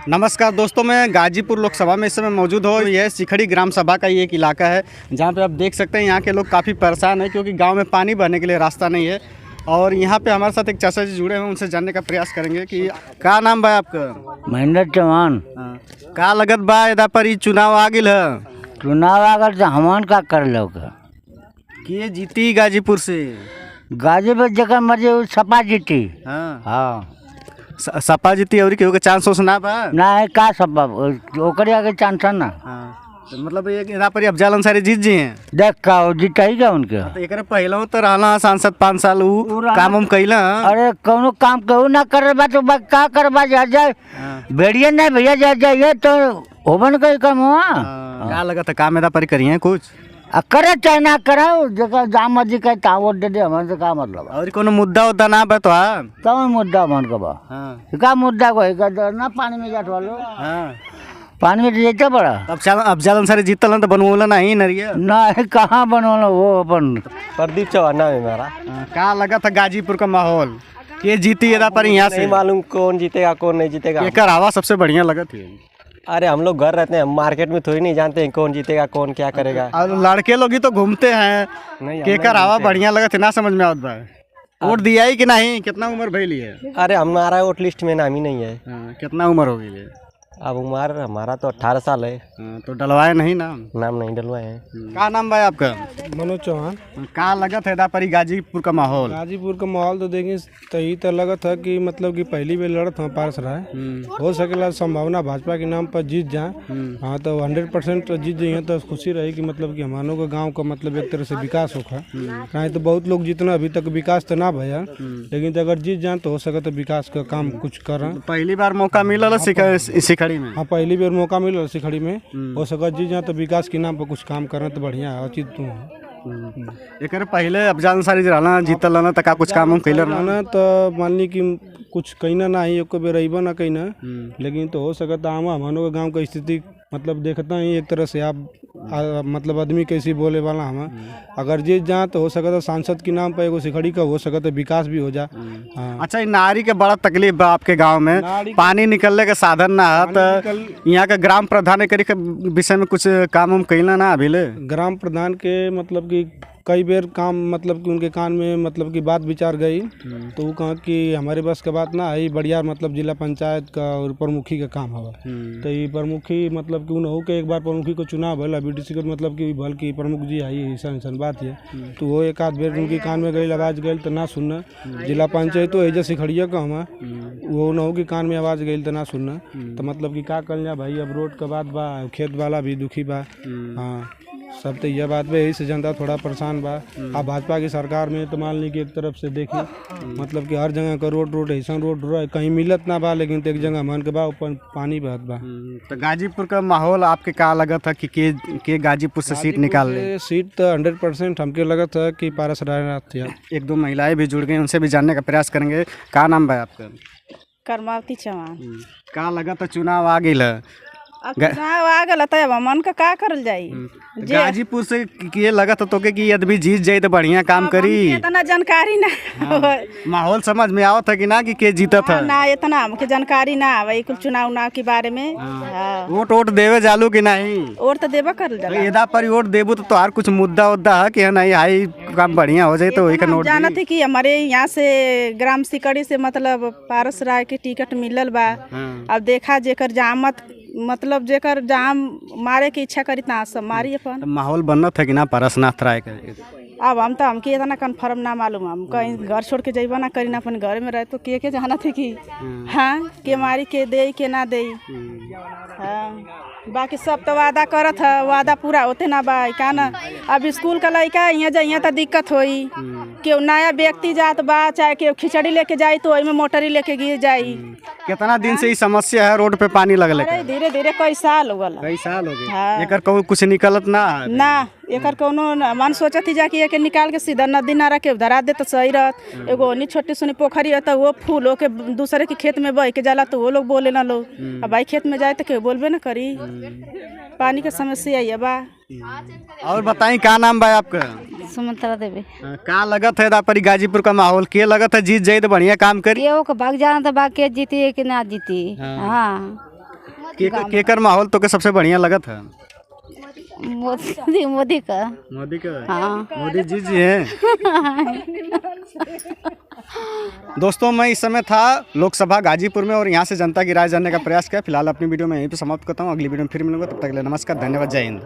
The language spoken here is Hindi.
नमस्कार दोस्तों, मैं गाजीपुर लोकसभा में इस समय मौजूद हूँ। यह सिखड़ी ग्राम सभा का ये एक इलाका है जहाँ पे आप देख सकते हैं यहाँ के लोग काफ़ी परेशान हैं क्योंकि गांव में पानी बहने के लिए रास्ता नहीं है। और यहाँ पे हमारे साथ एक चाचा जी जुड़े हैं, उनसे जानने का प्रयास करेंगे कि क्या नाम बा आपका? महेंद्र चौहान। का लगत बा एदा पर ई चुनाव आ गिल है? चुनाव अगर तो हमन का कर लो के जीती गाजीपुर से? गाजीपुर जगह मर्जी उ सपा जीती। हाँ, हाँ सपा जीती और केहू के चांस उस ना बा? ना है का सपा ओकरे आगे चांस है ना। हाँ, तो मतलब ये एदा पर अफजल अंसारी जीत जी हैं? देख का जीता ही क्या उनके। तो एकरे पहले तो रहला सांसद 5 साल उ काम हम कैला। अरे कौनो काम कहू ना कर बा तो का करबा जा जाए बेड़िया नहीं भैया जा जाइए तो होबन कई काम हुआ। क्या लगा था काम एदा पर करिए कुछ? करे चाहे ना कराओ जगह जहाँ मर्जी कहे ता वोट दे दे हमारे से का मतलब। और कोनो मुद्दा उद्दा ना बा तो? तब मुद्दा मन का बा का मुद्दा को ना पानी में जाट वालो पानी में जाते बड़ा अफजल अंसारी जीतल तो बनवला नहीं नरिया ना है कहाँ बनवला वो अपन प्रदीप चौहान नाम है मेरा। क्या लगा था गाजीपुर का माहौल के जीती एदा पर यहाँ से? नहीं मालूम कौन जीतेगा कौन नहीं जीतेगा। एकर हवा सबसे बढ़िया लगा थी। अरे हम लोग घर रहते हैं, मार्केट में थोड़ी नहीं जानते हैं कौन जीतेगा कौन क्या करेगा। और लड़के लोग ही तो घूमते हैं। नहीं केकर हवा बढ़िया लगा थी ना समझ में आवत बा। वोट दिया ही कि नहीं? कितना उम्र भइली है? अरे हमारा वोट लिस्ट में नाम ही नहीं है। कितना उम्र हो गई है? अब उम्र हमारा तो 18 साल है। तो डलवाए नहीं नाम? नाम नहीं डलवाए हैं। क्या नाम भाई आपका? मनोज चौहान। का लगत है परी गाजीपुर का माहौल? गाजीपुर का माहौल तो देखिए तही तो लगत है कि मतलब कि पहली बार लड़त हम पारस रहा है। हो सकेला संभावना भाजपा के नाम पर जीत जाए। हाँ तो 100% जीत जाइए तो खुशी रही कि मतलब कि हमारों का गांव का मतलब एक तरह से विकास होगा। नहीं तो बहुत लोग जितना अभी तक विकास तो ना भैया, लेकिन अगर जीत जाए तो हो सके तो विकास का काम कुछ करें। पहली बार मौका मिला सिखड़ी में? हाँ पहली बार मौका मिला सिखड़ी में। हो सके जीत जाए तो विकास के नाम पर कुछ काम करें तो बढ़िया है उचित तू एक पहले अफजल अंसारी रहना जीतल रहना तो का कुछ काम हम कैले रहना तो मान ली कि कुछ कहना ना ही एक बेर अइबा ना कहना, लेकिन तो हो सकता है हमारे गांव का स्थिति मतलब देखता ही एक तरह से आप मतलब आदमी कैसी बोले वाला हम अगर जीत जाए तो हो सकता है सांसद के नाम पर एगो सिखड़ी का हो सकता है विकास भी हो जाए। अच्छा, ये नारी के बड़ा तकलीफ बा आपके गांव में, पानी निकलने का साधन ना है तो यहाँ का ग्राम प्रधान के विषय में कुछ काम हम कैला ना अभी ले? ग्राम प्रधान के मतलब कि कई बार काम मतलब कि उनके कान में मतलब कि बात विचार गई तो वो कहा कि हमारे बस का बात ना है, बढ़िया मतलब जिला पंचायत का और प्रमुखी का काम हवा। तो ये प्रमुखी मतलब कि उन्होंने के एक बार प्रमुखी को चुनाव भला बीडीसी को मतलब कि भल की प्रमुख जी आई ऐसा बात है तो वो एक आध बेर उनके कान में गई आवाज़ गई तो ना सुनना। जिला पंचायत तो एजा सिखड़िया का हमा वो न हो कि कान में आवाज़ गई तो ना सुनना। तो मतलब कि का कर जा भाई, अब रोड का बात बा, खेत वाला भी दुखी बा। हाँ सब तो यह बात यही से जनता थोड़ा परेशान बा। अब भाजपा की सरकार में तो मान ली कि एक तरफ से देखी मतलब कि हर जगह का रोड ऐसा रोड कहीं मिलत ना बा, लेकिन तो एक जगह मन के बा ऊपर पानी बहत बा। तो गाजीपुर का माहौल आपके का लगा था कि के गाजीपुर से सीट निकाल ले? सीट तो 100% हमके लगा था कि पारस रायनाथ थे। एक दो महिलाएं भी जुड़ गई, उनसे भी जानने का प्रयास करेंगे। क्या नाम है आपका? करमावती चौहान। का लगा था चुनाव आ गई है? अब चुनाव आ गल तो अब मन का करल जाई? गाजीपुर से ये लगा था तो कि आदमी जीत जाए तो बढ़िया काम करी? इतना जानकारी ना माहौल समझ में आवत है कि ना कि के जीता था? ना इतना हमके जानकारी ना आवे कुल चुनाव के बारे में। वोट देवे जालू कि नहीं? वोट तो देवा कर एदा पर वोट देबू तो हर कुछ मुद्दा उद्दा है कि नहीं हाई काम बढ़िया हो जाए तो वही का नोट जाना थे कि हमारे यहाँ से ग्राम सिकड़ी से मतलब पारस राय के टिकट मिलल बा। अब देखा जेकर जामत मतलब जेकर जाम मारे की इच्छा करी ता सब मारी अपन। तो माहौल बनना था कि ना पारसनाथ राय का? अब हम तो हमके इतना कन्फर्म ना मालूम, हम कहीं घर छोड़ के जाइबा ना करी ना अपन घर में रहे तो के जाना थे कि हाँ के मारी के दे के ना दे। हाँ बाकी सब तो वादा करत है, वादा पूरा होते ना बा का ना। अब स्कूल का लड़का यहाँ जाइए तो दिक्कत होई, केहू नया व्यक्ति जात बा चाहे केहू खिचड़ी लेके जाई तो वही में मोटरी लेके गिर जाई। कितना दिन से ये समस्या है रोड पे पानी लगले? धीरे धीरे कई साल हो गल। कई साल हो गए? हाँ। एकर कुछ निकलत ना एकर कोनो मन सोचत ही जाके एक निकाल के सीधा नदी नारा के धरा दे तो सही रहत। एगो ओनी छोटी सुनी पोखरी है तो वो फूल हो के दूसरे के खेत में बह के जाला तो वो लोग बोले ना लोग। अब भाई खेत में जाए तो क्यों बोलबे ना करी। पानी का समस्या है बा। और बताई क्या नाम बा आपका? सुमंत्रा देवी। का लगत है परी गाजीपुर का माहौल के लगत है जीत जाए तो बढ़िया काम करी? भाग जाना तो बाकी जीती है कि ना जीती। हाँ केकर माहौल तो के सबसे बढ़िया लगत है? मोदी का। मोदी का? हाँ। मोदी जी हैं। दोस्तों, मैं इस समय था लोकसभा गाजीपुर में और यहाँ से जनता की राय जानने का प्रयास किया। फिलहाल अपनी वीडियो में यहीं पे समाप्त करता हूँ। अगली वीडियो में फिर मिलूंगा, तब तक के लिए नमस्कार, धन्यवाद, जय हिंद।